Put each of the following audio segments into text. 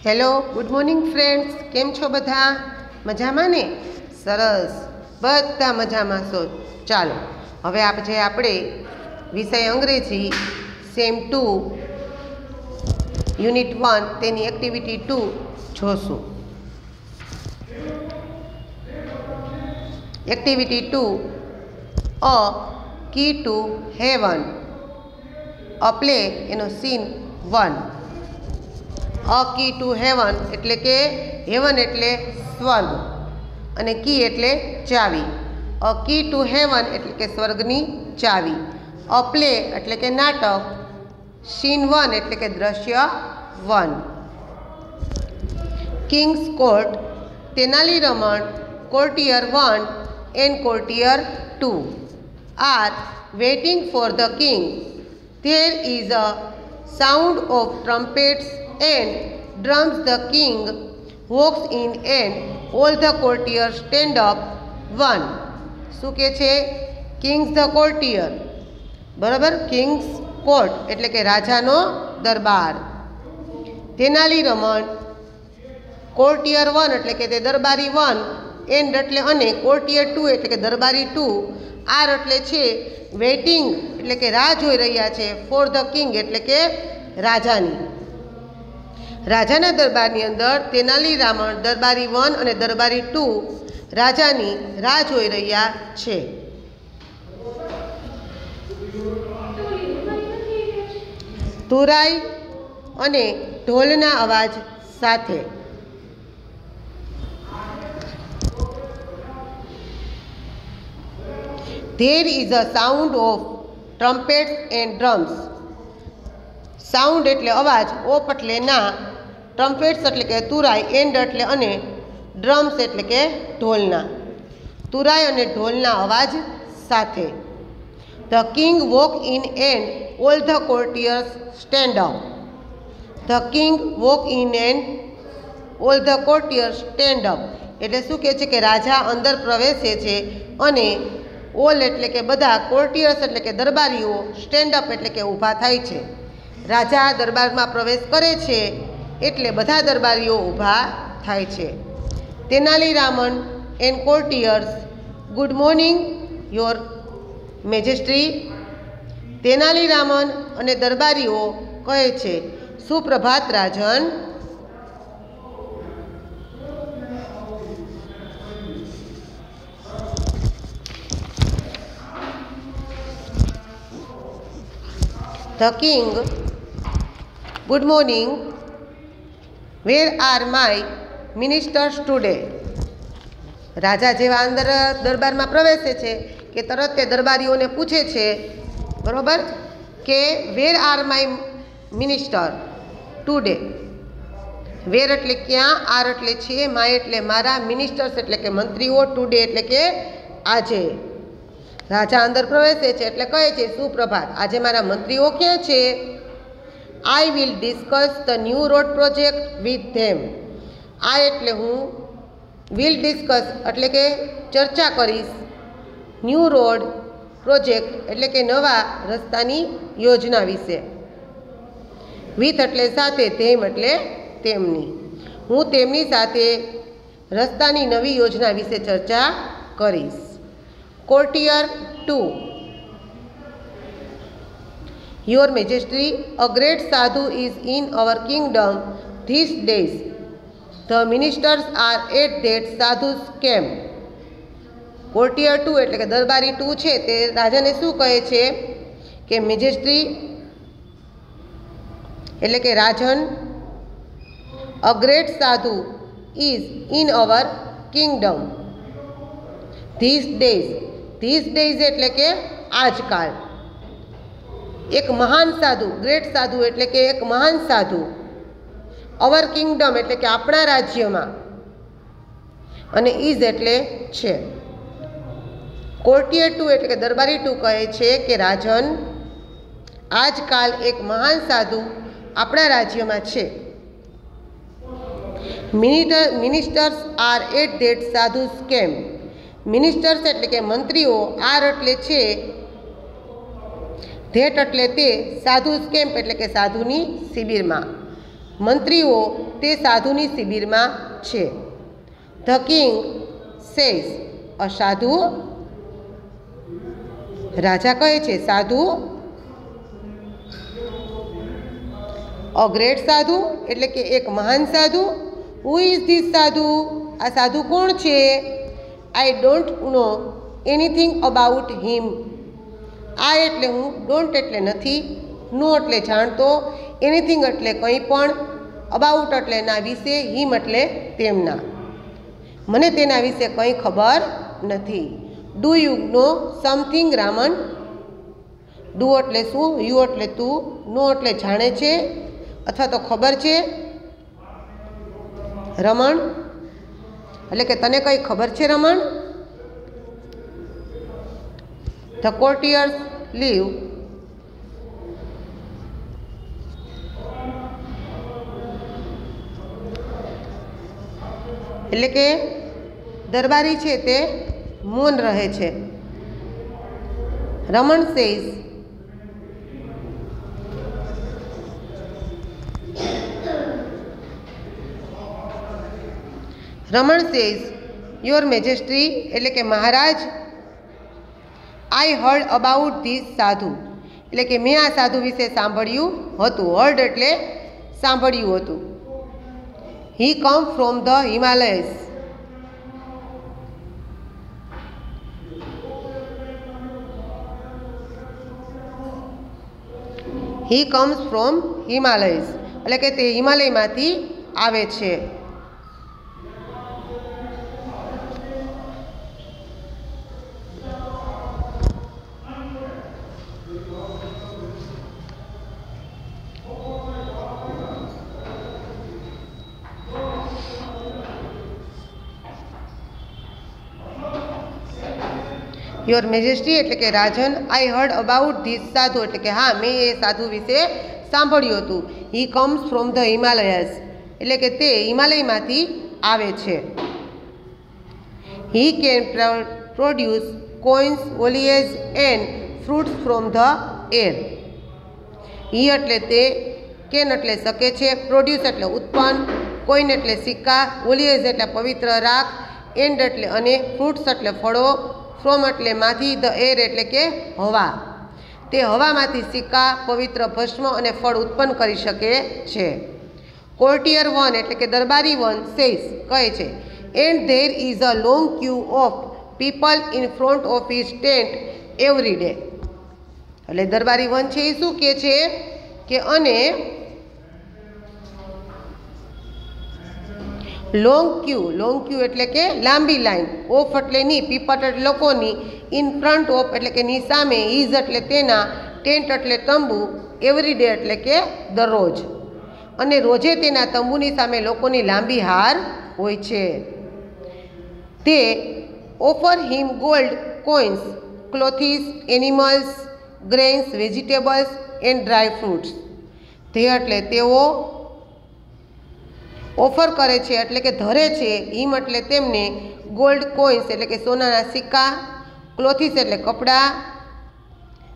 Hello, good morning friends. કેમ છો બધા? મજામાં ને? સરસ, બધા મજામાં છો. ચાલો હવે આપણે વિષય અંગ્રેજી સેમ 2 યુનિટ 1 તેની એક્ટિવિટી 2 જોશું. Activity 2 a key to heaven. A play એનો scene 1. A key to heaven એટલે કે હેવન એટલે સ્વર્ગ અને કી એટલે ચાવી. અ કી ટુ હેવન એટલે કે સ્વર્ગની ચાવી. અ પ્લે એટલે કે નાટક. સીન 1 એટલે કે દ્રશ્ય 1. King's court. Tenali Raman courtier 1 and courtier 2 are waiting for the king. There is a sound of trumpets and drums. The king walks in and all the courtiers stand up. 1. શું કહે છે? કિંગ્સ ધ કોર્ટિયર, બરાબર. Kings court એટલે કે રાજાનો દરબાર. Tenali Raman courtier 1 એટલે કે તે દરબારી 1, એન્ડ એટલે અને કોર્ટિયર 2 એટલે કે દરબારી 2, આર એટલે છે વેઇટિંગ એટલે કે રાહ જોઈ રહ્યા છે, ફોર ધ કિંગ એટલે કે રાજાની. રાજાના દરબારની અંદર તેનાલી રામણ દરબારી 1 અને દરબારી 2 રાજાની રાહ જોઈ રહ્યા છે. તુરાઈ અને ઢોલના અવાજ સાથે. There is a sound of trumpets and drums. Sound એટલે અવાજ, ઓફ એટલે ના, ટ્રમ્પેટ્સ એટલે કે તુરાઈ, એન્ડ એટલે અને, ડ્રમ્સ એટલે કે ઢોલના. તુરાઈ અને ઢોલના અવાજ સાથે. The king walk in and all the કોર્ટિયર્સ stand up. The king walk in and all the કોર્ટિયર્સ stand up એટલે શું કહે છે કે રાજા અંદર પ્રવેશે છે અને ઓલ એટલે કે બધા, કોર્ટિયર્સ એટલે કે દરબારીઓ, સ્ટેન્ડ અપ એટલે કે ઊભા થાય છે. રાજા દરબારમાં પ્રવેશ કરે છે એટલે બધા દરબારીઓ ઊભા થાય છે. Tenali Raman and courtiers good morning your majesty. Tenali Raman અને દરબારીઓ કહે છે સુપ્રભાત રાજન. The king, good morning. Where are my ministers today? રાજા જેવા અંદર દરબારમાં પ્રવેશે છે કે તરત તે દરબારીઓને પૂછે છે, બરાબર, કે where are my minister today. Where એટલે ક્યાં, આર એટલે છે, માય એટલે મારા, મિનિસ્ટર્સ એટલે કે મંત્રીઓ, ટુડે એટલે કે આજે. રાજા અંદર પ્રવેશે છે એટલે કહે છે સુપ્રભાત, આજે મારા મંત્રીઓ ક્યાં છે? I will discuss the new road project with them. આ એટલે હું, વિલ ડિસ્કસ એટલે કે ચર્ચા કરીશ, ન્યૂ રોડ પ્રોજેક્ટ એટલે કે નવા રસ્તાની યોજના વિશે. વિથ એટલે સાથે, ધેમ એટલે તેમની. હું તેમની સાથે રસ્તાની નવી યોજના વિશે ચર્ચા કરીશ. Courtier 2. Your Majesty, a great sadhu is in our kingdom these days. The ministers are at that sadhu's camp. Courtier 2 એટલે કે દરબારી 2 છે તે રાજાને શું કહે છે કે મેજેસ્ટ્રી એટલે કે રાજન, a great sadhu is in our kingdom these days. This days એટલે કે આજકાલ. એક મહાન સાધુ, ગ્રેટ સાધુ એટલે કે એક મહાન સાધુ, અવર કિંગડમ એટલે કે આપણા રાજ્યમાં, અને ઇઝ એટલે છે. કોર્ટિયર 2 એટલે કે દરબારી 2 કહે છે કે રાજન, આજકાલ એક મહાન સાધુ આપણા રાજ્યમાં છે. Ministers are at that sadhu's camp. Ministers એટલે કે મંત્રીઓ, આર એટલે છે, ધેટ એટલે તે, સાધુ કેમ્પ એટલે કે સાધુની શિબિરમાં. મંત્રીઓ તે સાધુની શિબિરમાં છે. ધ કિંગ સેઝ, અ સાધુ. રાજા કહે છે સાધુ. અ ગ્રેટ સાધુ એટલે કે એક મહાન સાધુ. હુ ઇઝ ધીસ સાધુ, આ સાધુ કોણ છે? I don't know anything about him. આ એટલે હું, ડોન્ટ એટલે નથી, નો એટલે જાણતો, એનીથિંગ એટલે કંઈ પણ, અબાઉટ એટલે ના વિશે, હિમ એટલે તેમના. મને તેના વિશે કંઈ ખબર નથી. Do you know something Raman? Do એટલે શું, યુ એટલે તું, નો એટલે જાણે છે અથવા તો ખબર છે. રમણ એટલે કે તને કંઈ ખબર છે રમણ? The કોર્ટિયર્સ leave. એટલે કે દરબારી છે તે મૌન રહે છે. Raman says, Raman says, your મેજેસ્ટ્રી એટલે કે મહારાજ, I heard about this sadhu એટલે કે મેં આ સાધુ વિશે સાંભળ્યું હતું. હર્ડ એટલે સાંભળ્યું હતું. He come from the Himalayas. He comes from Himalayas એટલે કે તે હિમાલયમાંથી આવે છે. યોર મેજેસ્ટી એટલે કે રાજન, I heard about this sadhu એટલે કે હા મેં એ સાધુ વિશે સાંભળ્યું હતું. He comes from the Himalayas એટલે કે તે હિમાલયમાંથી આવે છે. હી કેન પ્રોડ્યુસ કોઇન્સ, ઓલિયેજ and fruits from the air. He એટલે તે, કેન એટલે શકે છે, પ્રોડ્યુસ એટલે ઉત્પન્ન, કોઈન એટલે સિક્કા, ઓલિયેજ એટલે પવિત્ર રાખ, એન્ડ એટલે અને, ફ્રૂટ્સ એટલે ફળો, ફ્રોમ એટલે માંથી, ધ એર એટલે કે હવા. તે હવામાંથી સિક્કા, પવિત્ર ભસ્મ અને ફળ ઉત્પન્ન કરી શકે છે. કોર્ટિયર વન એટલે કે દરબારી વન સેઝ કહે છે, and there is a long Q of people in front of his tent every day. એટલે દરબારી વન છે એ શું કહે છે કે અને લોંગ ક્યુ એટલે કે લાંબી લાઈન, ઓફ એટલે ની, પીપલ એટલે લોકોની, ઇન ફ્રન્ટ ઓફ એટલે કે ની સામે, ઇઝ એટલે તેના, ટેન્ટ એટલે તંબુ, એવરી ડે એટલે કે દરરોજ. અને રોજે તેના તંબુની સામે લોકોની લાંબી હાર હોય છે. તે offer him gold coins, clothes, animals, grains, vegetables and dry fruits. તે એટલે તેઓ ઓફર કરે છે એટલે કે ધરે છે, હિમ એટલે તેમને, ગોલ્ડ કોઇન્સ એટલે કે સોનાના સિક્કા, ક્લોથિસ એટલે કપડાં,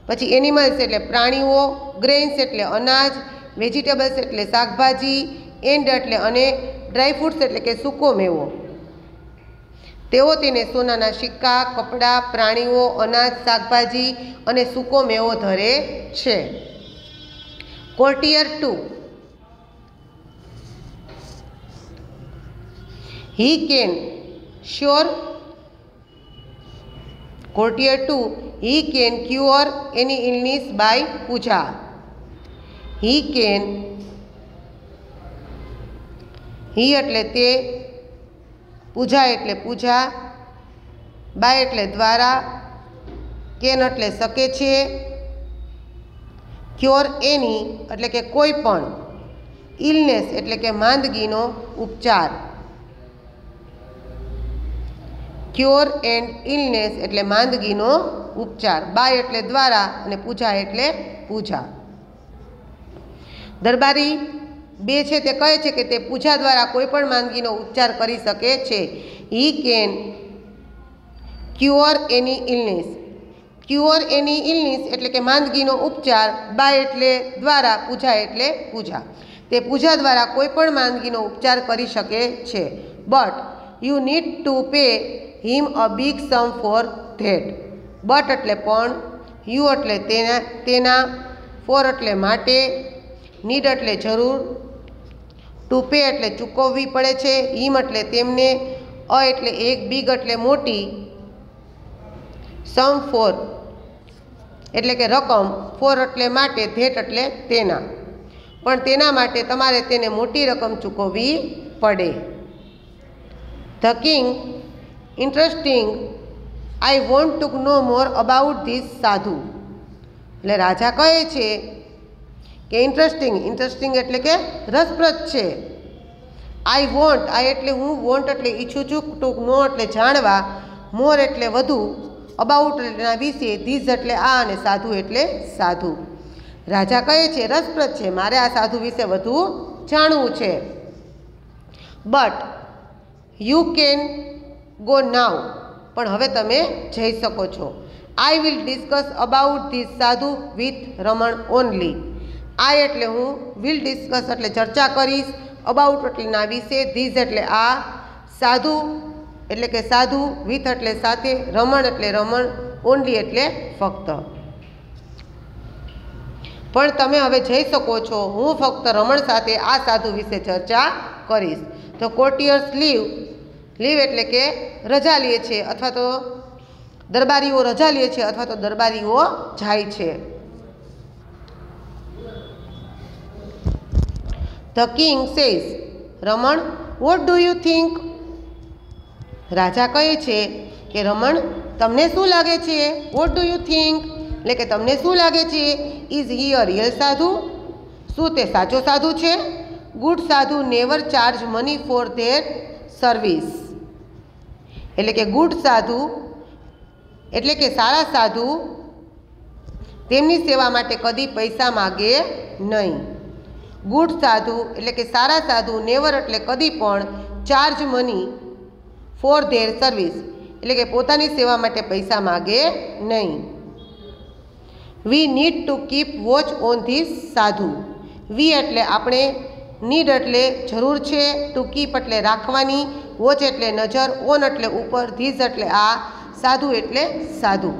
પછી એનિમલ્સ એટલે પ્રાણીઓ, ગ્રેન્સ એટલે અનાજ, વેજીટેબલ્સ એટલે શાકભાજી, એન્ડ એટલે અને, ડ્રાય ફ્રૂટ્સ એટલે કે સૂકો મેવો. તેઓ તેને સોનાના સિક્કા, કપડાં, પ્રાણીઓ, અનાજ, શાકભાજી અને સૂકો મેવો ધરે છે. કોર્ટિયર 2 He can cure. Courtier 2 He can cure any illness by puja. He એટલે તે, પૂજા એટલે પૂજા, બાય એટલે દ્વારા, કેન એટલે શકે છે, ક્યોર એની એટલે કે કોઈ પણ, ઇલનેસ એટલે કે માંદગીનો ઉપચાર. ક્યોર એન્ડ ઇલનેસ એટલે માંદગીનો ઉપચાર, બાય એટલે દ્વારા અને પૂજા એટલે પૂજા. દરબારી 2 છે તે કહે છે કે તે પૂજા દ્વારા કોઈ પણ માંદગીનો ઉપચાર કરી શકે છે. He can cure any illness. Cure any illness એટલે કે માંદગીનો ઉપચાર, બાય એટલે દ્વારા, પૂજા એટલે પૂજા. તે પૂજા દ્વારા કોઈ પણ માંદગીનો ઉપચાર કરી શકે છે. But you need to pay him a big sum for that. But એટલે પણ, યુ એટલે તેના, ફોર એટલે માટે, નીડ એટલે જરૂર, ટુ પે એટલે ચૂકવવી પડે છે, હિમ એટલે તેમને, અ એટલે એક, બિગ એટલે મોટી, સમ ફોર એટલે કે રકમ, ફોર એટલે માટે, ધેટ એટલે તેના, પણ તેના માટે તમારે તેને મોટી રકમ ચૂકવવી પડે. The king, interesting, I want to know more about this sadhu. એટલે રાજા કહે છે કે ઇન્ટરેસ્ટિંગ, ઇન્ટરેસ્ટિંગ એટલે કે રસપ્રદ છે. આઈ વોન્ટ, આ એટલે હું, વોન્ટ એટલે ઈચ્છું છું, ટુ નો એટલે જાણવા, મોર એટલે વધુ, અબાઉટ એટલે વિશે, ધીસ એટલે આ અને સાધુ એટલે સાધુ. રાજા કહે છે રસપ્રદ છે, મારે આ સાધુ વિશે વધુ જાણવું છે. But you can go now, પણ હવે તમે જઈ શકો છો. I will discuss about this સાધુ વિથ રમણ ઓનલી. આઈ એટલે હું, વિલ ડિસ્કસ એટલે ચર્ચા કરીશ, અબાઉટ એટલે ના વિશે, ધીસ એટલે આ, સાધુ એટલે કે સાધુ, વિથ એટલે સાથે, રમણ એટલે રમણ, ઓનલી એટલે ફક્ત. પણ તમે હવે જઈ શકો છો, હું ફક્ત રમણ સાથે આ સાધુ વિશે ચર્ચા કરીશ. તો કોર્ટિયર્સ લીવ, લીવ એટલે કે રજા લે છે, અથવા તો દરબારીઓ રજા લે છે, અથવા તો દરબારીઓ જાય છે. The king says, Raman, what do you think? રાજા કહે છે કે રમણ, તમને શું લાગે છે? વોટ ડુ યુ થિંક એટલે કે તમને શું લાગે છે? ઇઝ હી અ રિયલ સાધુ? શું તે સાચો સાધુ છે? ગુડ સાધુ never charge money for there service. એટલે કે ગુડ સાધુ એટલે કે સારા સાધુ તેમની સેવા માટે કદી પૈસા માગે નહીં. ગુડ સાધુ એટલે કે સારા સાધુ, નેવર એટલે કદી પણ, charge money for there service એટલે કે પોતાની સેવા માટે પૈસા માગે નહીં. વી need to keep watch on this સાધુ. વી એટલે આપણે, નીડ એટલે જરૂર છે, ટુ કીપ એટલે રાખવાની, વોચ એટલે નજર, ઓન એટલે ઉપર, ધીસ એટલે આ, સાધુ એટલે સાધુ.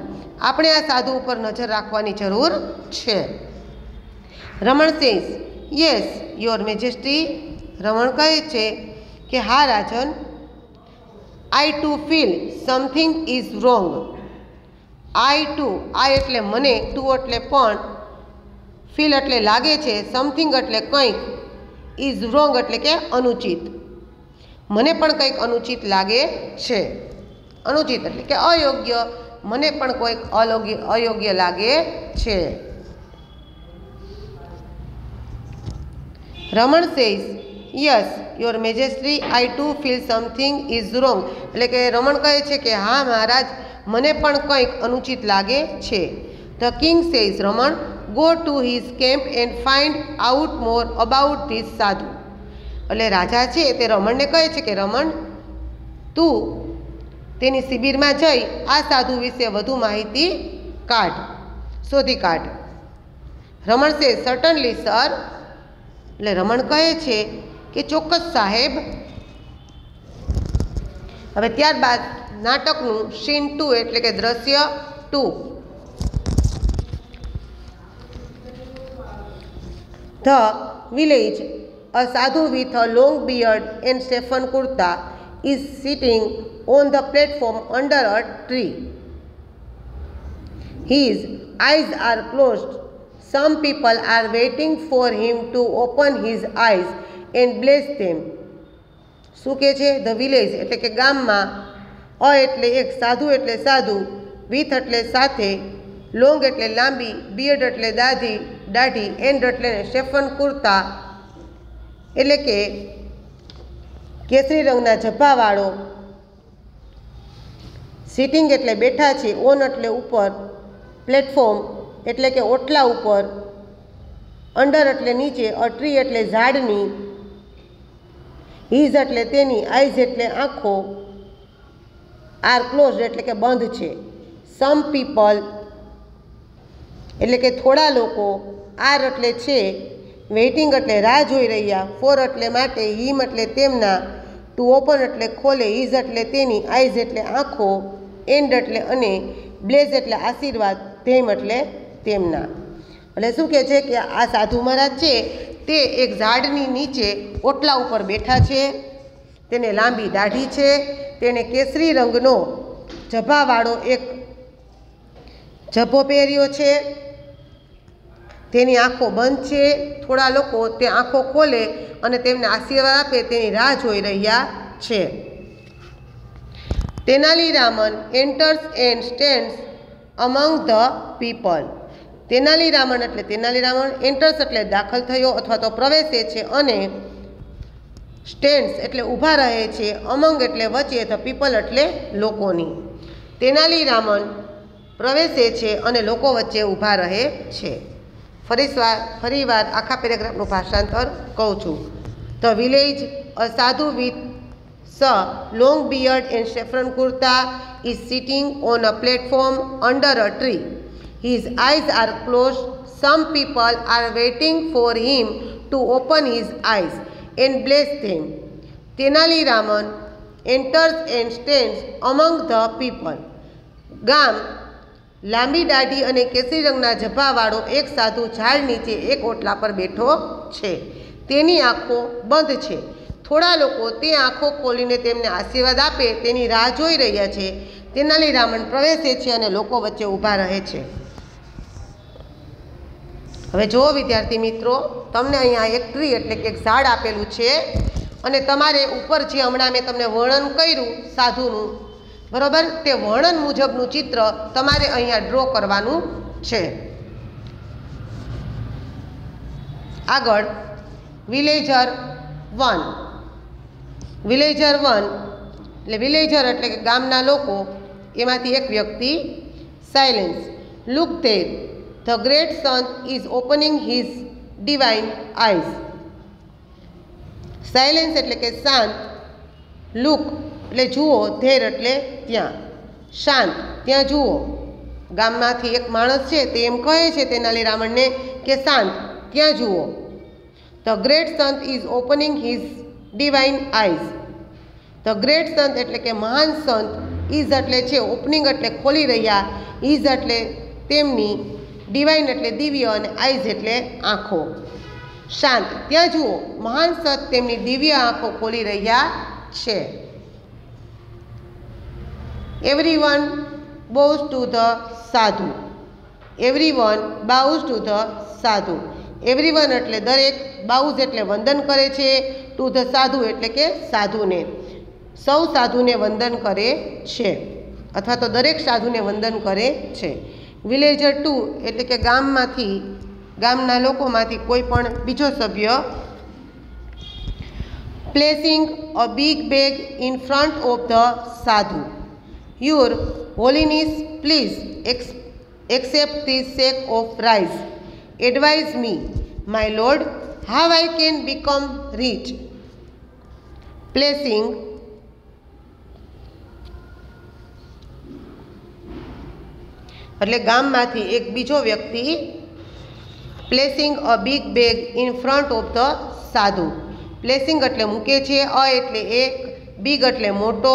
આપણે આ સાધુ ઉપર નજર રાખવાની જરૂર છે. Raman says, yes your majesty. રમણ કહે છે કે હા રાજન. I too feel something is wrong. I too, I એટલે મને, ટુ એટલે પણ, ફીલ એટલે લાગે છે, સમથિંગ એટલે કંઈક, ઇઝ રોંગ એટલે કે અનુચિત. મને પણ કંઈક અનુચિત લાગે છે. અનુચિત એટલે કે અયોગ્ય, મને પણ કોઈક અયોગ્ય લાગે છે. Raman says, yes your majesty, I too feel something is wrong. એટલે કે રમણ કહે છે કે હા મહારાજ, મને પણ કંઈક અનુચિત લાગે છે. The king says, Raman, go to his camp and find out more about this sadhu. એટલે રાજા છે તે રમણને કહે છે કે રમણ, તું તેની શિબિરમાં જઈ આ સાધુ વિશે વધુ માહિતી કાઢ, શોધી કાઢ. રમણ સેઝ, સર્ટનલી સર. એટલે રમણ કહે છે કે ચોક્કસ સાહેબ. હવે ત્યારબાદ નાટકનું સીન 2 એટલે કે દ્રશ્ય 2. The village, a sadhu with a long beard and saffron kurta is sitting on the platform under a tree. His eyes are closed. Some people are waiting for him to open his eyes and bless them. શું કહે છે? The village એટલે કે ગામમાં, અ એટલે એક, સાધુ એટલે સાધુ, વિથ એટલે સાથે, લોંગ એટલે લાંબી, બિયર્ડ એટલે દાઢી, એન્ડ એટલે સેફન કુર્તા એટલે કે કેસરી રંગના ઝભ્ભાવાળો, સિટિંગ એટલે બેઠા છે, ઓન એટલે ઉપર, પ્લેટફોર્મ એટલે કે ઓટલા ઉપર, અંડર એટલે નીચે, અ ટ્રી એટલે ઝાડની, હિઝ એટલે તેની, આઈઝ એટલે આંખો, આર ક્લોઝ એટલે કે બંધ છે, સમ પીપલ એટલે કે થોડા લોકો, આર એટલે છે, વેઇટિંગ એટલે રાહ જોઈ રહ્યા, ફોર એટલે માટે, હિમ એટલે તેમના, ટુ ઓપન એટલે ખોલે, હિઝ એટલે તેની, આઈઝ એટલે આંખો, એન્ડ એટલે અને, બ્લેઝ એટલે આશીર્વાદ, ધેમ એટલે તેમના. એટલે શું કહે છે કે આ સાધુ મહારાજ છે તે એક ઝાડની નીચે ઓટલા ઉપર બેઠા છે. તેને લાંબી દાઢી છે, તેણે કેસરી રંગનો ઝભાવાળો એક ઝભ્ભો પહેર્યો છે, તેની આંખો બંધ છે. થોડા લોકો તે આંખો ખોલે અને તેમને આશીર્વાદ આપે તેની રાહ જોઈ રહ્યા છે. Tenaliraman enters and stands among the people. Tenaliraman એટલે તેનાલીરામન, એન્ટર્સ એટલે દાખલ થયો અથવા તો પ્રવેશે છે, અને સ્ટેન્ડ્સ એટલે ઊભા રહે છે, અમંગ એટલે વચ્ચે, ધ પીપલ એટલે લોકોની. તેનાલીરામન પ્રવેશે છે અને લોકો વચ્ચે ઊભા રહે છે. ફરીવાર આખા પેરેગ્રાફનું ભાષાંતર કહું છું. ધ વિલેજ, અ સાધુ with long beard and saffron kurta is sitting on a platform under a tree. His eyes are closed. Some people are waiting for him to open his eyes and bless them. Tenali Raman enters and stands among the people. ગામ લાંબી દાઢી અને કેસરી રંગના ઝભ્ભાવાળો એક સાધુ ઝાડ નીચે એક ઓટલા પર બેઠો છે. તેની આંખો બંધ છે. થોડા લોકો તે આંખો ખોલીને તેમને આશીર્વાદ આપે તેની રાહ જોઈ રહ્યા છે. તેનાલીરામન પ્રવેશે છે અને લોકો વચ્ચે ઊભા રહે છે. હવે જુઓ વિદ્યાર્થી મિત્રો, તમને અહીંયા એક ટ્રી એટલે કે એક ઝાડ આપેલું છે અને તમારે ઉપર જે હમણાં મેં તમને વર્ણન કર્યું સાધુનું, બરાબર, તે વર્ણન મુજબનું ચિત્ર તમારે અહીંયા ડ્રો કરવાનું છે. આગળ વિલેજર 1. વિલેજર 1 એટલે વિલેજર એટલે કે ગામના લોકો, એમાંથી એક વ્યક્તિ silence. Look there, the great saint is opening his divine eyes. Silence એટલે કે શાંત, લુક એટલે જુઓ, ધેર એટલે ત્યાં, શાંત ત્યાં જુઓ. ગામમાંથી એક માણસ છે તે એમ કહે છે તેનાલીરામનને કે શાંત ત્યાં જુઓ. The great saint is opening his divine eyes. The great સંત એટલે કે મહાન સંત, ઇઝ એટલે છે, ઓપનિંગ એટલે ખોલી રહ્યા, ઇઝ એટલે તેમની, ડિવાઇન એટલે દિવ્ય, અને આઈઝ એટલે આંખો. શાંત ત્યાં જુઓ, મહાન સંત તેમની દિવ્ય આંખો ખોલી રહ્યા છે. એવરીવન bows to the સાધુ. એવરીવન bows to the સાધુ. એવરીવન એટલે દરેક, બાઉઝ એટલે વંદન કરે છે, ટુ ધ સાધુ એટલે કે સાધુને. સૌ સાધુને વંદન કરે છે અથવા તો દરેક સાધુને વંદન કરે છે. વિલેજર 2 એટલે કે ગામના લોકોમાંથી કોઈ પણ બીજો સભ્ય. Placing a big bag in front of the સાધુ. Your Holiness, please accept this sack of rice. Advise me, my lord, how I can become rich. Placing એટલે ગામમાંથી એક બીજો વ્યક્તિ. Placing a big bag in front of the સાધુ. Placing એટલે મૂકે છે, અ એટલે એક, બિગ એટલે મોટો,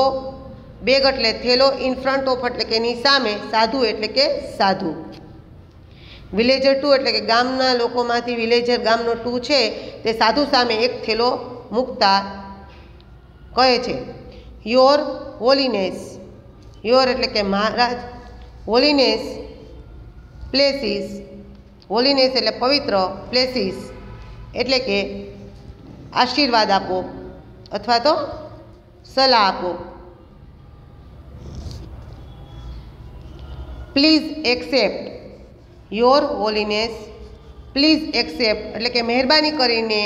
બેગ એટલે થેલો, ઇન ફ્રન્ટ ઓફ એટલે કે એની સામે, સાધુ એટલે કે સાધુ. વિલેજર 2 એટલે કે ગામના લોકોમાંથી વિલેજર ગામનો 2 છે તે સાધુ સામે એક થેલો મૂકતા કહે છે. Your Holiness. યોર એટલે કે મહારાજ, હોલીનેસ પ્લેસીસ. હોલીનેસ એટલે પવિત્ર, પ્લેસીસ એટલે કે આશીર્વાદ આપો અથવા તો સલાહ આપો. Please accept. Your Holiness please accept એટલે કે મહેરબાની કરીને,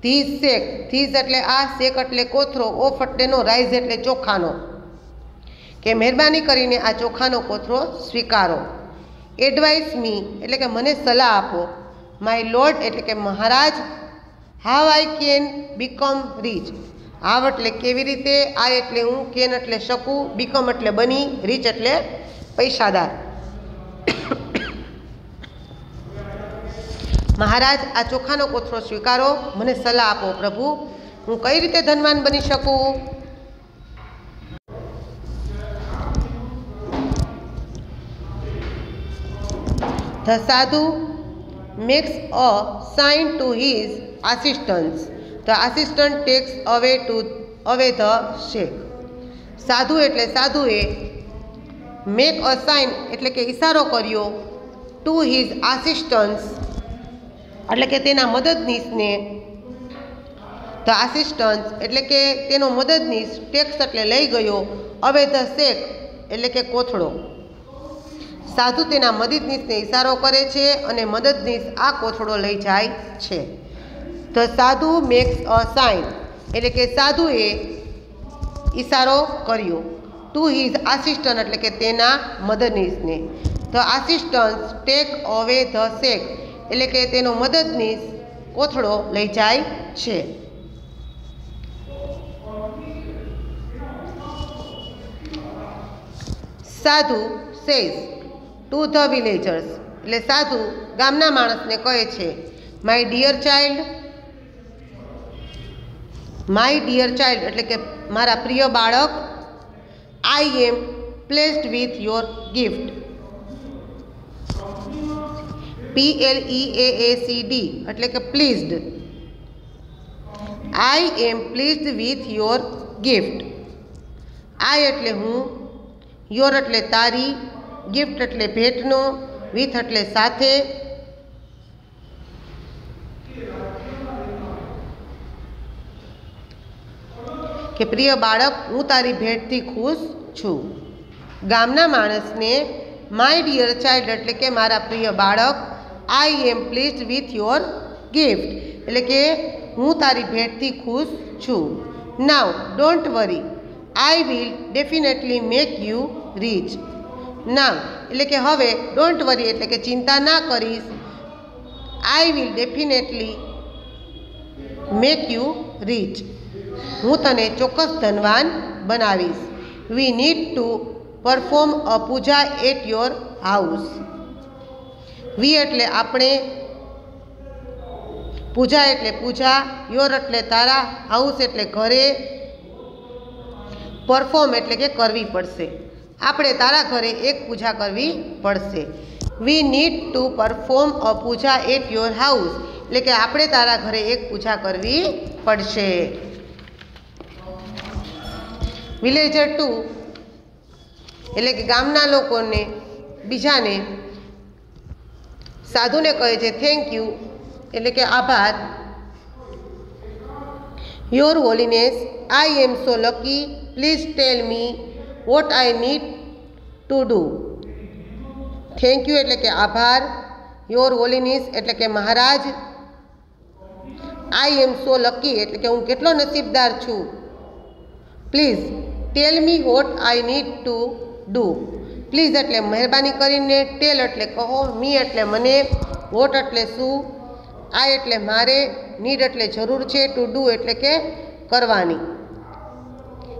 ધીસ શેક, ધીસ એટલે આ, શેક એટલે કોથરો, ઓફ એટલે નો, રાઈઝ એટલે ચોખાનો, કે મહેરબાની કરીને આ ચોખાનો કોથરો સ્વીકારો. એડવાઇસ મી એટલે કે મને સલાહ આપો. માય લોર્ડ એટલે કે મહારાજ. હાવ આઈ કેન બીકમ રીચ. હાવ એટલે કેવી રીતે, આ એટલે હું, કેન એટલે શકું, બીકમ એટલે બની, રીચ એટલે પૈસાદાર. મહારાજ, આ ચોખાનો કોથળો સ્વીકારો, મને સલાહ આપો પ્રભુ, હું કઈ રીતે ધનવાન બની શકું? The sadhu makes a sign to his assistants. The assistant takes away the shake. સાધુ એટલે સાધુએ મેક અ સાઇન એટલે કે ઇશારો કર્યો, ટુ હિઝ આસિસ્ટન્ટ્સ એટલે કે તેના મદદનીશને, ધ આસિસ્ટન્ટ્સ એટલે કે તેનો મદદનીશ, ટેક્સ એટલે લઈ ગયો, અવે ધ શેક એટલે કે કોથળો. સાધુ તેના મદદનીશને ઇશારો કરે છે અને મદદનીશ આ કોથળો લઈ જાય છે. ધ સાધુ મેક્સ અ સાઇન એટલે કે સાધુએ ઇશારો કર્યો, ટુ હિઝ આસિસ્ટન્ટ એટલે કે તેના મદદનીશને, the assistant take away the sack એટલે કે તેનો મદદનીશ કોથળો લઈ જાય છે. સાધુ સેઝ ટુ ધ વિલેજર્સ એટલે સાધુ ગામના માણસને કહે છે, માય ડિયર ચાઇલ્ડ એટલે કે મારા પ્રિય બાળક, I am pleased with your gift. PLEAACD એટલે કે pleased. I am pleased with your gift. I એટલે હું, યોર એટલે તારી, ગિફ્ટ એટલે ભેટનો, વિથ એટલે સાથે. કે પ્રિય બાળક, હું તારી ભેટથી ખુશ છું. ગામના માણસને માય ડિયર ચાઇલ્ડ એટલે કે મારા પ્રિય બાળક, I am pleased with your gift એટલે કે હું તારી ભેટથી ખુશ છું. Now don't worry, I will definitely make you rich. Now એટલે કે હવે, ડોન્ટ વરી એટલે કે ચિંતા ના કરીશ, I will definitely make you rich હું તને ચોક્કસ ધનવાન બનાવીશ. We need to perform a puja at your house. We એટલે આપણે, પૂજા એટલે પૂજા, યોર એટલે તારા, હાઉસ એટલે ઘરે, પરફોર્મ એટલે કે કરવી પડશે. આપણે તારા ઘરે એક પૂજા કરવી પડશે. We need to perform a puja at your house એટલે કે આપણે તારા ઘરે એક પૂજા કરવી પડશે. વિલેજર 2 એટલે કે ગામના લોકોને, બીજાને, સાધુને કહે છે થેન્ક યુ એટલે કે આભાર. Your holiness, I am so lucky, please tell me what I need to do. Thank you એટલે કે આભાર, યોર હોલીનેસ એટલે કે મહારાજ, આઈ એમ સો લકી એટલે કે હું કેટલો નસીબદાર છું. Please tell me what I need to do. Please એટલે મહેરબાની કરીને, ટેલ એટલે કહો, મી એટલે મને, વોટ એટલે શું, આઈ એટલે મારે, નીડ એટલે જરૂર છે, ટુ ડુ એટલે કે કરવાની.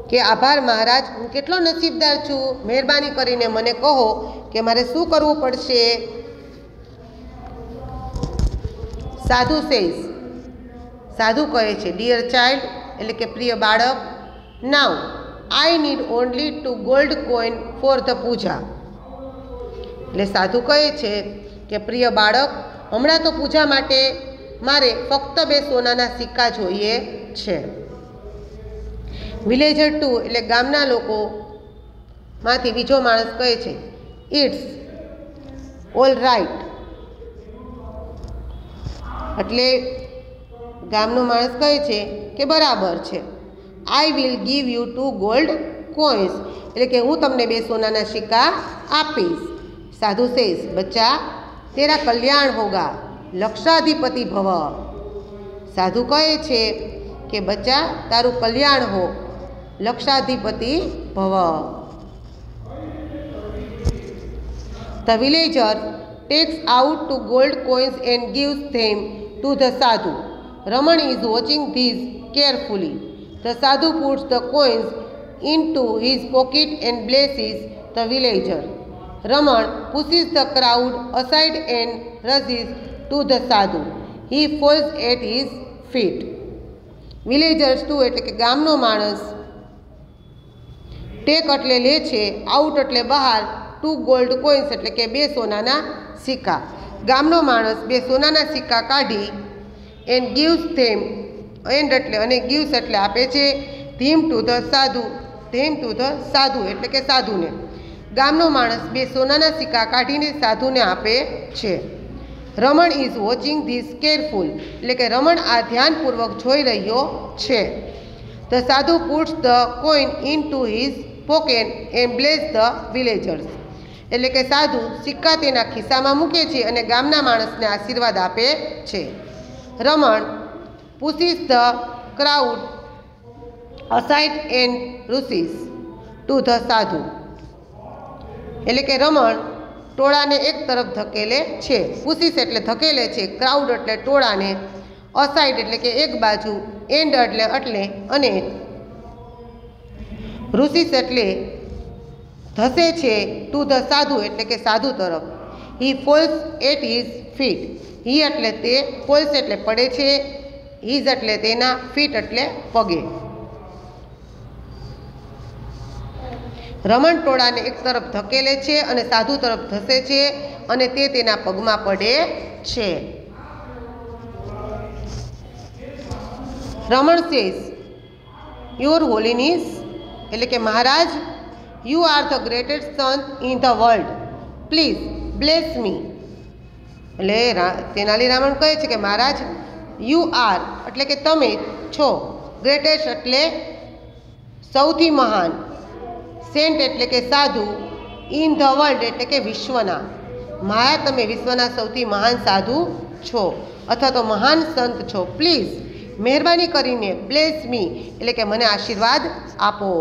કે આભાર મહારાજ, હું કેટલો નસીબદાર છું, મહેરબાની કરીને મને કહો કે મારે શું કરવું પડશે. સાધુ સેઝ, સાધુ કહે છે ડિયર ચાઇલ્ડ એટલે કે પ્રિય બાળક, now I need only 2 gold coin for the puja. એટલે સાધુ કહે છે કે પ્રિય બાળક, હમણાં તો પૂજા માટે મારે ફક્ત 2 સોનાના સિક્કા જોઈએ છે. વિલેજર 2 એટલે ગામના લોકોમાંથી બીજો માણસ કહે છે ઇટ્સ ઓલ રાઇટ. એટલે ગામનો માણસ કહે છે કે બરાબર છે. I will give you 2 gold coins એટલે કે હું તમને 2 સોનાના સિક્કા આપીશ. સાધુ સેઝ બચ્ચા તેરા કલ્યાણ હોગા, લક્ષાધિપતિ ભવ. સાધુ કહે છે કે બચ્ચા તારું કલ્યાણ હો, લક્ષાધિપતિ ભવ. The villager tax out 2 gold coins and gives them to the sadhu. Raman is watching these carefully. The sadhu puts the coins into his pocket and blesses the villager. Raman pushes the crowd aside and rushes to the sadhu. He falls at his feet. Villagers too એટલે કે ગામનો માણસ. Tech એટલે લે છે. Out એટલે બહાર. 2 gold coins એટલે કે 2 સોનાના સિક્કા. ગામનો માણસ 2 સોનાના સિક્કા કાઢી એન્ડ ગીવ્સ ધેમ. એન્ડ એટલે અને ગીવ્સ એટલે આપે છે. ધીમ ટુ ધ સાધુ. ધેમ ટુ ધ સાધુ એટલે કે સાધુને. ગામનો માણસ 2 સોનાના સિક્કા કાઢીને સાધુને આપે છે. રમણ ઇઝ વોચિંગ ધીસ કેરફુલ એટલે કે રમણ આ ધ્યાનપૂર્વક જોઈ રહ્યો છે. ધ સાધુ puts the coin in to his pocket and bless the villagers એટલે કે સાધુ સિક્કા તેના ખિસ્સામાં મૂકે છે અને ગામના માણસને આશીર્વાદ આપે છે. Raman pushes the crowd aside and rushes to the sadhu એટલે કે રમણ ટોળાને એક તરફ ધકેલે છે. પુશિસ એટલે ધકેલે છે. ક્રાઉડ એટલે ટોળાને. અસાઇડ એટલે કે એક બાજુ. એન્ડ એટલે અને રૂસીસ એટલે ધસે છે. ટુ ધ સાધુ એટલે કે સાધુ તરફ. હી ફોલ્સ એટ હિઝ ફીટ. હી એટલે તે. ફોલ્સ એટલે પડે છે. હિઝ એટલે તેના. ફીટ એટલે પગે. રમણ ટોળાને એક તરફ ધકેલે છે અને સાધુ તરફ ધસે છે અને તે તેના પગમાં પડે છે. રમણ સેઝ યોર હોલીનેસ એટલે કે મહારાજ you are the greatest son in the world please bless me. એટલે તેનાલી રામણ કહે છે કે મહારાજ યુ આર એટલે કે તમે છો. ગ્રેટેસ્ટ એટલે સૌથી મહાન. સેન્ટ એટલે કે સાધુ. ઇન ધ વર્લ્ડ એટલે કે વિશ્વના. મહારાજ તમે વિશ્વના સૌથી મહાન સાધુ છો અથવા તો મહાન સંત છો. પ્લીઝ મહેરબાની કરીને બ્લેસ મી એટલે કે મને આશીર્વાદ આપો.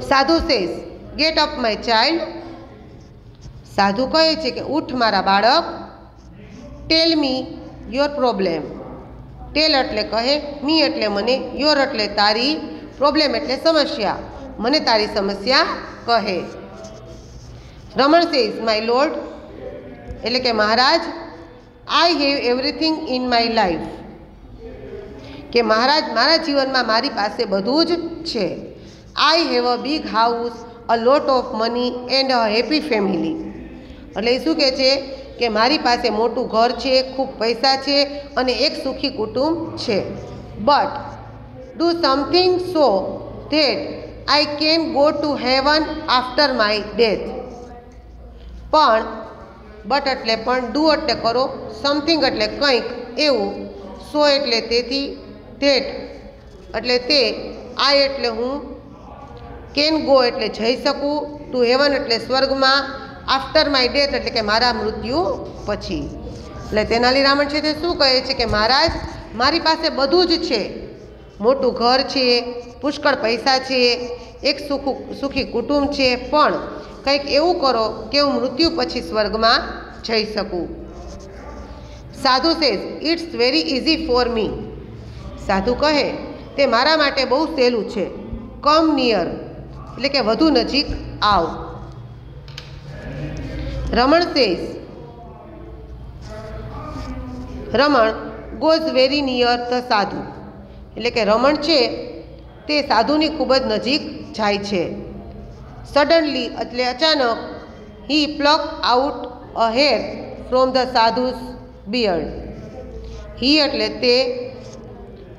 સાધુ says get up my child. સાધુ કહે છે કે ઉઠ મારા બાળક. ટેલ મી યોર પ્રોબ્લેમ. ટેલ એટલે કહે. મી એટલે મને. યોર એટલે તારી. પ્રોબ્લેમ એટલે સમસ્યા. મને તારી સમસ્યા કહે. રમણ સેઝ માય લોર્ડ એટલે કે મહારાજ I have everything in my life કે મહારાજ મારા જીવનમાં મારી પાસે બધું જ છે. I have a big house, a lot of money and a happy family. એટલે એ શું કહે છે કે મારી પાસે મોટું ઘર છે, ખૂબ પૈસા છે અને એક સુખી કુટુંબ છે. But do something so that I can go to heaven after my death. પણ બટ એટલે પણ, ડુ એટલે કરો, સમથિંગ એટલે કંઈક એવું, સો એટલે તેથી, ધેટ એટલે તે, આઈ એટલે હું, કેન ગો એટલે જઈ શકું, ટુ હેવન એટલે સ્વર્ગમાં, આફ્ટર માય ડેથ એટલે કે મારા મૃત્યુ પછી. એટલે તેનાલી રામણ છે તે શું કહે છે કે મહારાજ મારી પાસે બધું જ છે. મોટું ઘર છે, પુષ્કળ પૈસા છે, એક સુખી કુટુંબ છે, પણ કંઈક એવું કરો કે હું મૃત્યુ પછી સ્વર્ગમાં જઈ શકું. Sadhu says it's very easy for me. સાધુ કહે તે મારા માટે બહુ સહેલું છે. કમ નિયર એટલે કે વધુ નજીક આવ. Raman says Raman goes very near the sadhu એટલે કે રમણ છે તે સાધુની ખૂબ જ નજીક જાય છે. સડનલી એટલે અચાનક. He pluck out a hair from the sadhu's beard. He એટલે તે,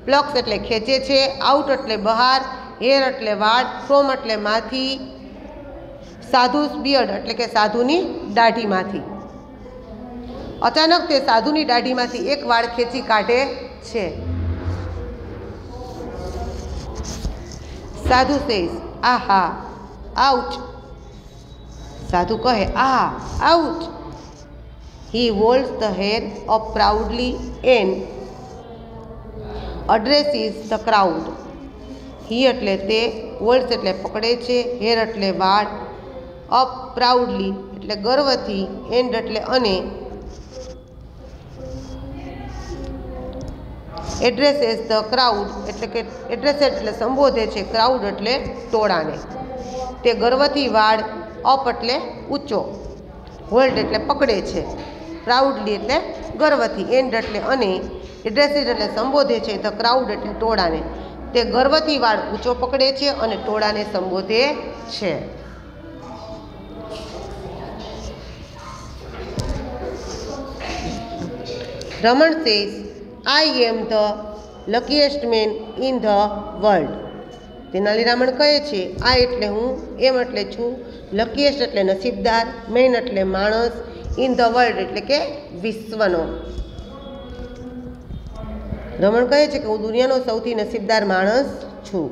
પ્લક્સ એટલે ખેંચે છે, આઉટ એટલે બહાર, હેર એટલે વાળ, ફ્રોમ એટલે માંથી, સાધુસ બિયર્ડ એટલે કે સાધુની દાઢીમાંથી. અચાનક તે સાધુની દાઢીમાંથી એક વાળ ખેંચી કાઢે છે. સાધુ સેઝ આહા આઉચ. સાધુ કહે aha ouch. He holds the hair up proudly and addresses the crowd. He એટલે તે, હોલ્ડ્સ એટલે પકડે છે, હેર એટલે વાળ, અપ પ્રાઉડલી એટલે ગર્વથી, એન્ડ એટલે અને, એડ્રેસેસ ધ ક્રાઉડ એટલે કે એડ્રેસ એટલે સંબોધે છે, ક્રાઉડ એટલે ટોળાને. તે ગર્વથી વાળ, અપ એટલે ઊંચો, હોલ્ડ એટલે પકડે છે, પ્રાઉડલી એટલે ગર્વથી, એન્ડ એટલે અને, એડ્રેસીસ એટલે સંબોધે છે, ધ ક્રાઉડ એટલે ટોળાને. તે ગર્વથી વાળ ઊંચો પકડે છે અને ટોળાને સંબોધે છે. Raman says, I am the luckiest man in the world. Tenali Raman કહે છે, આ એટલે હું, એમ એટલે છું, લકીએસ્ટ એટલે નસીબદાર, મેન એટલે માણસ, ઇન ધ વર્લ્ડ એટલે કે વિશ્વનો. રમણ કહે છે કે હું દુનિયાનો સૌથી નસીબદાર માણસ છું.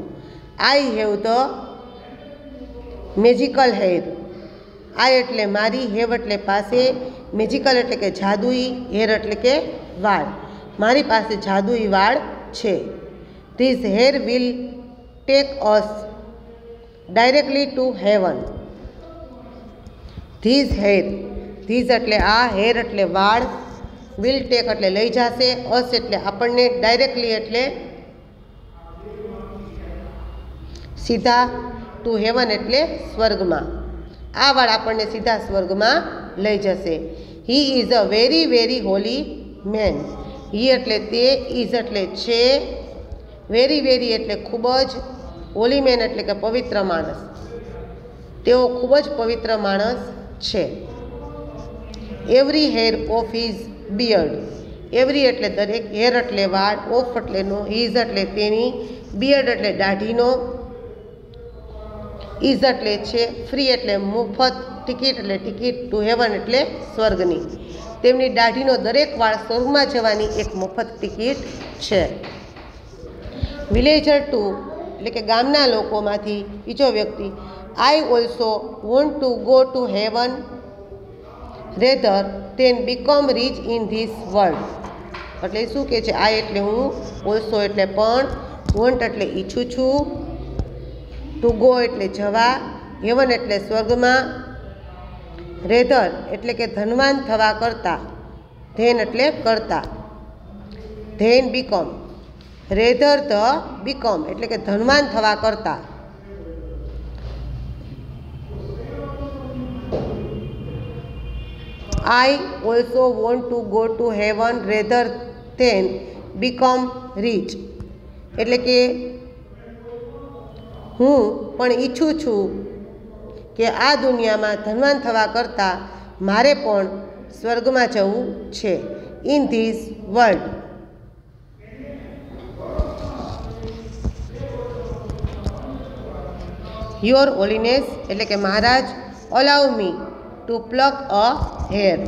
I have the magical hair. I એટલે મારી, હેવ એટલે પાસે, મેજિકલ એટલે કે જાદુઈ, હેર એટલે કે વાળ. મારી પાસે જાદુઈ વાળ છે. This hair will take us directly to heaven. This hair, this એટલે આ, હેર એટલે વાળ, વિલ ટેક એટલે લઈ જશે, અસ એટલે આપણને, ડાયરેક્ટલી એટલે સીધા, ટુ હેવન એટલે સ્વર્ગમાં. આ વાળ આપણને સીધા સ્વર્ગમાં લઈ જશે. He is a very very holy man. He એટલે તે, ઇઝ એટલે છે, વેરી વેરી એટલે ખૂબ જ, હોલી મેન એટલે કે પવિત્ર માણસ. તેઓ ખૂબ જ પવિત્ર માણસ છે. Every hair of his beard. Every એટલે દરેક, હેર એટલે વાળ, ઓફ એટલે નો, હિઝ એટલે તેની, બિયર્ડ એટલે દાઢીનો, ઇઝ એટલે છે, ફ્રી એટલે મુફત, ટિકિટ એટલે ટિકિટ, ટુ હેવન એટલે સ્વર્ગની. તેમની દાઢીનો દરેક વાળ સ્વર્ગમાં જવાની એક મફત ટિકિટ છે. વિલેજર ટુ એટલે કે ગામના લોકોમાંથી બીજો વ્યક્તિ, I also want to go to heaven rather than become rich in this world. એટલે શું કહે છે? આ એટલે હું, ઓલ્સો એટલે પણ, વોન્ટ એટલે ઈચ્છું છું, ટુ ગો એટલે જવા, હેવન એટલે સ્વર્ગમાં, રેધર એટલે કે ધનવાન થવા કરતાં, ધેન એટલે કરતા, then become, rather the become એટલે કે ધનવાન થવા કરતાં. I also want to go to heaven rather than become rich એટલે કે હું પણ ઈચ્છું છું કે આ દુનિયામાં ધનવાન થવા કરતાં મારે પણ સ્વર્ગમાં જવું છે. In this world. Your holiness એટલે કે મહારાજ, allow me to pluck a hair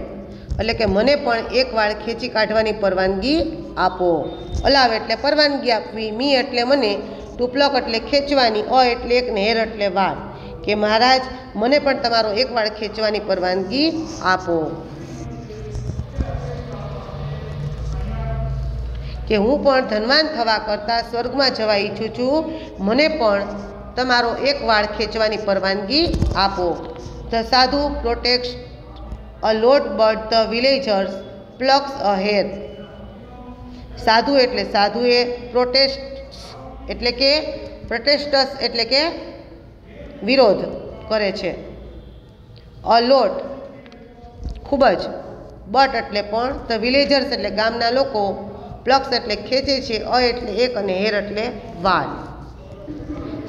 એટલે કે મને પણ એક વાળ ખેંચી કાઢવાની પરવાનગી આપો. અલાવ એટલે પરવાનગી આપવી, મી એટલે મને, ટુ પ્લક એટલે ખેંચવાની, અ એટલે એક ને હેર એટલે વાળ, કે મહારાજ મને પણ તમારો એક વાળ ખેંચવાની પરવાનગી આપો. કે હું પણ ધનવાન થવા કરતાં સ્વર્ગમાં જવા ઈચ્છું છું, મને પણ તમારો એક વાળ ખેંચવાની પરવાનગી આપો. ધ સાધુ પ્રોટેક્ટ્સ અ લોટ but the villagers પ્લક્સ a hair. સાધુ એટલે સાધુએ, પ્રોટેસ્ટ એટલે કે પ્રોટેસ્ટસ એટલે કે વિરોધ કરે છે, અ લોટ ખૂબ જ, બટ એટલે પણ, ધ વિલેજર્સ એટલે ગામના લોકો, પ્લક્સ એટલે ખેંચે છે, અ એટલે એક અને હેર એટલે વાળ.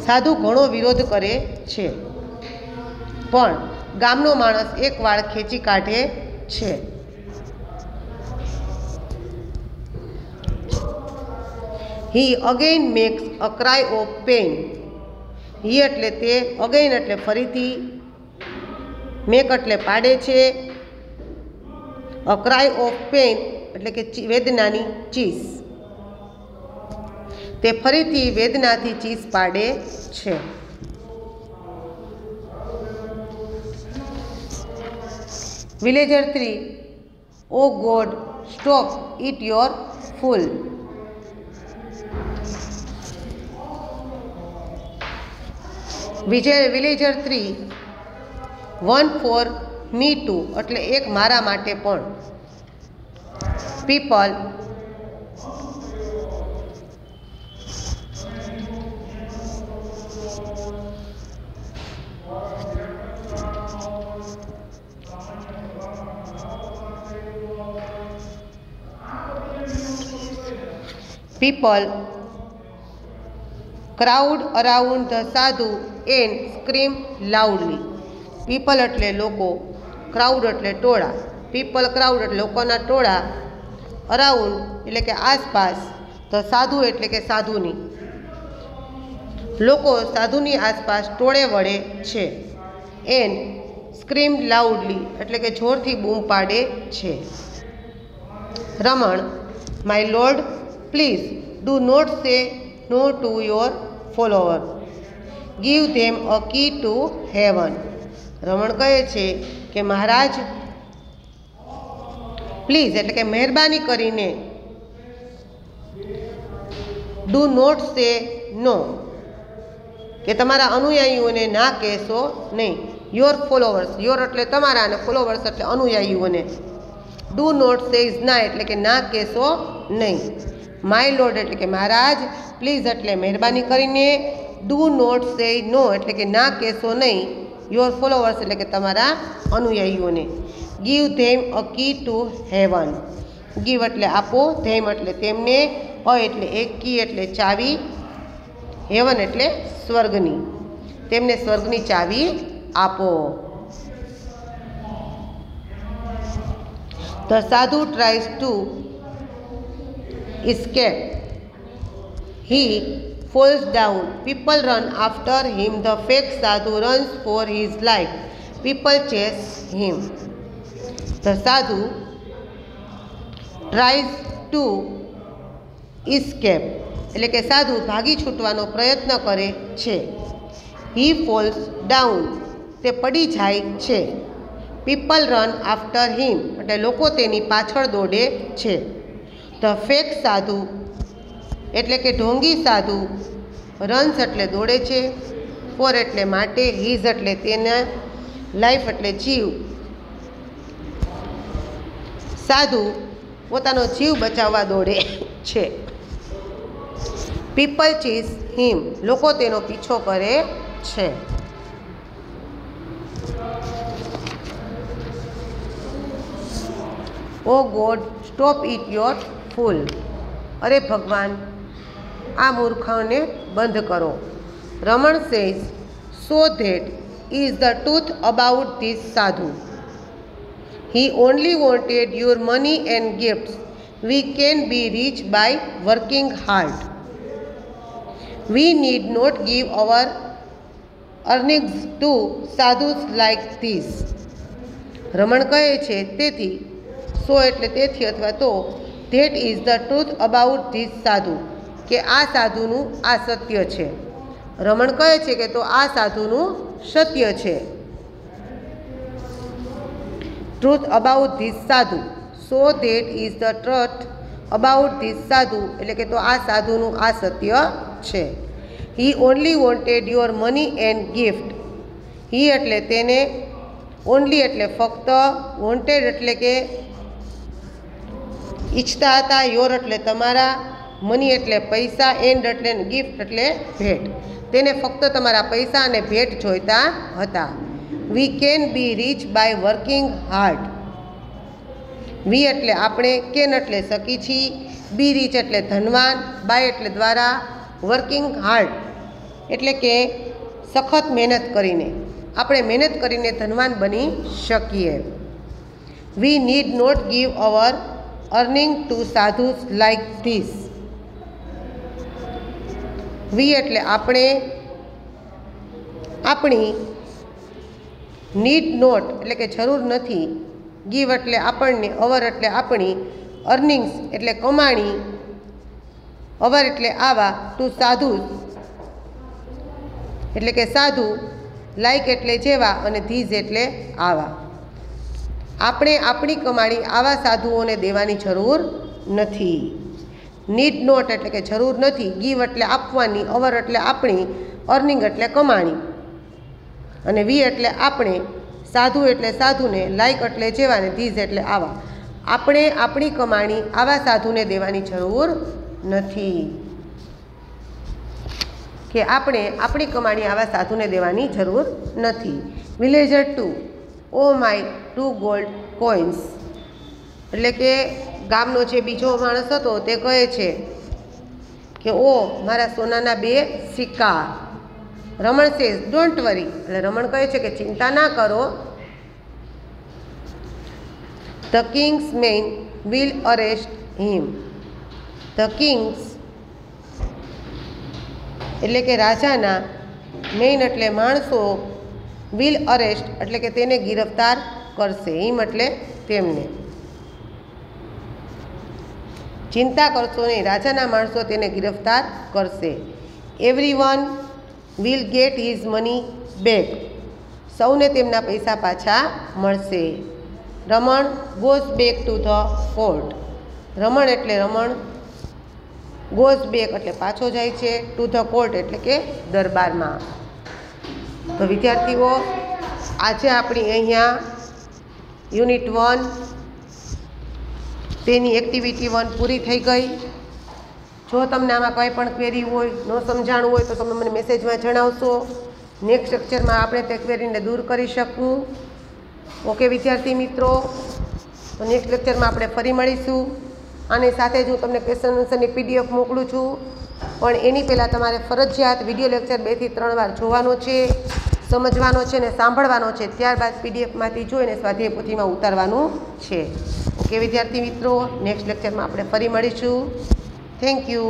સાધુ ઘણો વિરોધ કરે છે પણ ગામનો માણસ એક વાળ ખેંચી કાઢે છે. He again makes a cry of pain. He એટલે તે, અગેન એટલે ફરીથી, મેક એટલે પાડે છે, અ ક્રાય ઓફ પેઇન એટલે કે વેદનાની ચીસ. તે ફરીથી વેદનાથી ચીસ પાડે છે. Villager 3. Oh God stop it your fool. Villager 3. One for me too એટલે એક મારા માટે પણ. People people crowd around the sadhu and scream loudly. People એટલે લોકો, ક્રાઉડ એટલે ટોળા. પીપલ ક્રાઉડ એટલે લોકોના ટોળા, અરાઉન્ડ એટલે કે આસપાસ, ધ સાધુ એટલે કે સાધુની. લોકો સાધુની આસપાસ ટોળે વળે છે. એન્ડ સ્ક્રીમ લાઉડલી એટલે કે જોરથી બૂમ પાડે છે. Raman, my lord please do not say no to your follower, give them a key to heaven. Raman કહે છે કે મહારાજ પ્લીઝ એટલે કે મહેરબાની કરીને, ડુ નોટ સે નો કે તમારા અનુયાયીઓને ના કહેશો નહીં. યોર ફોલોવર્સ, યોર એટલે તમારા અને ફોલોવર્સ એટલે અનુયાયીઓને. ડુ નોટ સે ઇઝ ના એટલે કે ના કહેશો નહીં. માય લોર્ડ એટલે કે મહારાજ, પ્લીઝ એટલે મહેરબાની કરીને, ડુ નોટ સે નો એટલે કે ના કહેશો નહીં, યોર ફોલોવર્સ એટલે કે તમારા અનુયાયીઓને. Give them a key to heaven. Give એટલે આપો, ધેમ એટલે તેમને, અ એટલે એક, કી એટલે ચાવી, હેવન એટલે સ્વર્ગની. તેમને સ્વર્ગની ચાવી આપો. The sadhu tries to escape. He falls down. People run after him. The fake sadhu runs for his life. People chase him. The sadhu tries to escape. એટલે કે સાધુ ભાગી છૂટવાનો પ્રયત્ન કરે છે. He falls down. તે પડી જાય છે. People run after him. એટલે લોકો તેની પાછળ દોડે છે. ધ ફેક સાધુ એટલે કે ઢોંગી સાધુ, રન્સ એટલે દોડે છે, ફોર એટલે માટે, હિઝ એટલે તેના, લાઈફ એટલે જીવ. સાધુ પોતાનો જીવ બચાવવા દોડે છે. People chase him. લોકો તેનો પીછો કરે છે. Oh God stop it your fool. અરે ભગવાન, આ મૂર્ખાઓને બંધ કરો. Raman says so that is the truth about this sadhu. He only wanted your money and gifts. We can be rich by working hard. We need not give our earnings to sadhus like this. Raman કહે છે તેથી, so એટલે તેથી અથવા તો, that is the truth about this સાધુ કે આ સાધુનું આ સત્ય છે. રમણ કહે છે કે તો આ સાધુનું સત્ય છે. Truth about this sadhu, so that is the truth about this sadhu એટલે કે તો આ સાધુનું આ સત્ય છે. He only wanted your money and gift. He એટલે તેને, ઓનલી એટલે ફક્ત, વોન્ટેડ એટલે કે ઈચ્છતા હતા, યોર એટલે તમારા, મની એટલે પૈસા, એન્ડ એટલે ગિફ્ટ એટલે ભેટ. તેને ફક્ત તમારા પૈસા અને ભેટ જોઈતા હતા. We can be rich by working hard. We એટલે આપણે, કેન એટલે શકી છીએ, બી રીચ એટલે ધનવાન, બાય એટલે દ્વારા, વર્કિંગ હાર્ડ એટલે કે સખત મહેનત કરીને. આપણે મહેનત કરીને ધનવાન બની શકીએ. We need not give our earning to sadhus like this. We એટલે આપણે, આપણી, નીડ નોટ એટલે કે જરૂર નથી, ગીવ એટલે આપણને, અવર એટલે આપણી, અર્નિંગ્સ એટલે કમાણી, અવર એટલે આવા, ટુ સાધુસ એટલે કે સાધુ, લાઈક એટલે જેવા અને ધીઝ એટલે આવા. આપણે આપણી કમાણી આવા સાધુઓને દેવાની જરૂર નથી. નીડ નોટ એટલે કે જરૂર નથી, ગીવ એટલે આપવાની, અવર એટલે આપણી, અર્નિંગ એટલે કમાણી અને વી એટલે આપણે, સાધુ એટલે સાધુને, લાઈક એટલે જેવાને, ધીઝ એટલે આવા. આપણે આપણી કમાણી આવા સાધુને દેવાની જરૂર નથી. કે આપણે આપણી કમાણી આવા સાધુને દેવાની જરૂર નથી. Villager 2, oh my 2 gold coins. એટલે કે ગામનો જે બીજો માણસ હતો તે કહે છે કે ઓ મારા સોનાના 2 સિક્કા. રમણ સેઝ ડોન્ટ વરી, એટલે રમણ કહે છે કે ચિંતા ના કરો. The king's men will arrest him. The king's એટલે કે રાજાના, મેઇન એટલે માણસો, વિલ અરેસ્ટ એટલે કે તેને ગિરફ્તાર કરશે. હિમ એટલે તેમને. ચિંતા કરશો નહીં, રાજાના માણસો તેને ગિરફ્તાર કરશે. Everyone will get his money back. સૌને તેમના પૈસા પાછા મળશે. Raman goes back to the court. Raman એટલે રમણ, ગોઝ બેક એટલે પાછો જાય છે, ટુ ધ કોર્ટ એટલે કે દરબારમાં. તો વિદ્યાર્થીઓ, આજે આપણી અહીંયા યુનિટ 1 તેની એક્ટિવિટી 1 પૂરી થઈ ગઈ. જો તમને આમાં કંઈ પણ ક્વેરી હોય, ન સમજાણું હોય તો તમે મને મેસેજમાં જણાવશો. નેક્સ્ટ લેક્ચરમાં આપણે તે ક્વેરીને દૂર કરી શકું. ઓકે વિદ્યાર્થી મિત્રો, તો નેક્સ્ટ લેક્ચરમાં આપણે ફરી મળીશું. આની સાથે જ હું તમને ક્વેશ્ચન આન્સરની PDF મોકલું છું, પણ એની પહેલાં તમારે ફરજિયાત વિડીયો લેક્ચર 2 થી 3 વાર જોવાનો છે, સમજવાનો છે અને સાંભળવાનો છે. ત્યારબાદ PDFમાંથી જોઈને સ્વાધ્યાય પોથીમાં ઉતારવાનું છે. ઓકે વિદ્યાર્થી મિત્રો, નેક્સ્ટ લેક્ચરમાં આપણે ફરી મળીશું. Thank you.